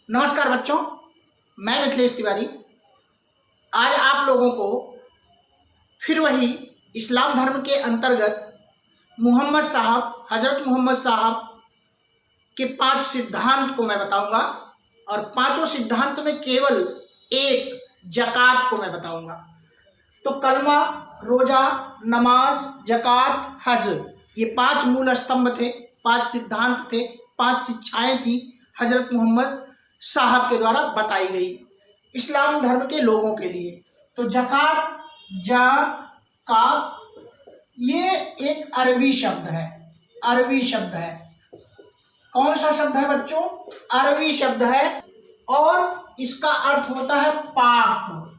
नमस्कार बच्चों, मैं मिथिलेश तिवारी। आज आप लोगों को फिर वही इस्लाम धर्म के अंतर्गत हज़रत मोहम्मद साहब के 5 सिद्धांत को मैं बताऊंगा और पांचों सिद्धांत में केवल एक ज़कात को मैं बताऊंगा। तो कलमा, रोज़ा, नमाज, ज़कात, हज, ये 5 मूल स्तंभ थे, 5 सिद्धांत थे, 5 शिक्षाएं थी हज़रत मोहम्मद साहब के द्वारा बताई गई इस्लाम धर्म के लोगों के लिए। तो ज़कात ये एक अरबी शब्द है। कौन सा शब्द है बच्चों? अरबी शब्द है और इसका अर्थ होता है पाक।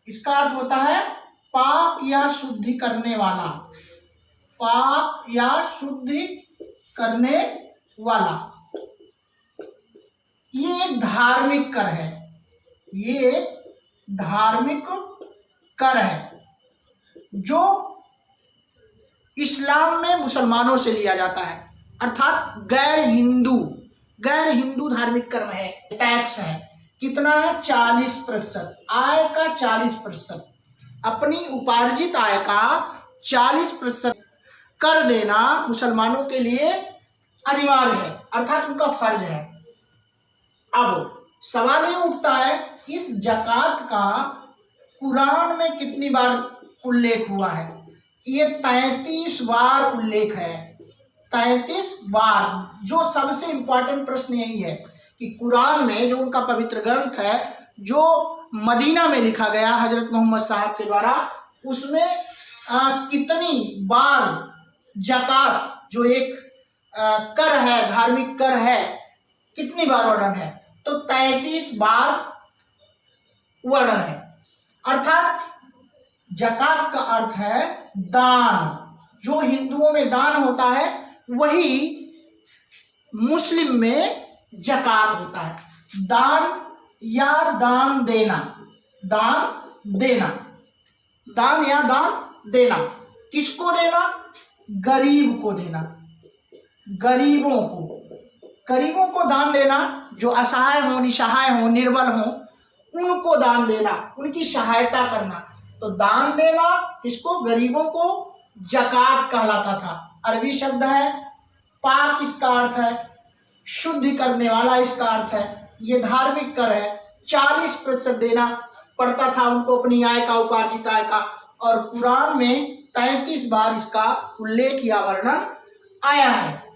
इसका अर्थ होता है पाक या शुद्धि करने वाला। पाक या शुद्धि करने वाला। ये एक धार्मिक कर है। ये एक धार्मिक कर है जो इस्लाम में मुसलमानों से लिया जाता है, अर्थात गैर हिंदू धार्मिक कर्म है। टैक्स है, कितना है? 40%। आय का 40%, अपनी उपार्जित आय का 40% कर देना मुसलमानों के लिए अनिवार्य है, अर्थात उनका फर्ज है। अब सवाल ये उठता है, इस ज़कात का कुरान में कितनी बार उल्लेख हुआ है? ये 33 बार उल्लेख है। 33 बार। जो सबसे इम्पोर्टेंट प्रश्न यही है कि कुरान में जो उनका पवित्र ग्रंथ है, जो मदीना में लिखा गया हजरत मोहम्मद साहब के द्वारा, उसमें कितनी बार ज़कात जो एक कर है, धार्मिक कर है, कितनी बार वर्णन है? तो 33 बार वर्णन है। अर्थात ज़कात का अर्थ है दान। जो हिंदुओं में दान होता है वही मुस्लिम में ज़कात होता है। दान या दान देना। दान या दान देना। किसको देना? गरीब को देना। गरीबों को दान देना। जो असहाय हो, निसहाय हो, निर्बल हो, उनको दान देना, उनकी सहायता करना। तो दान देना किसको? गरीबों को ज़कात कहलाता था। अरबी शब्द है। पाक इसका अर्थ है शुद्धि करने वाला, इसका अर्थ है। ये धार्मिक कर है। 40% देना पड़ता था उनको अपनी आय का, उपार्जित आय का। और कुरान में 33 बार इसका उल्लेख या वर्णन आया है।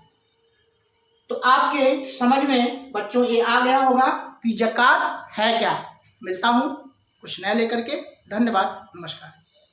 तो आपके समझ में बच्चों ये आ गया होगा कि ज़कात है क्या। मिलता हूँ कुछ नया लेकर के। धन्यवाद, नमस्कार।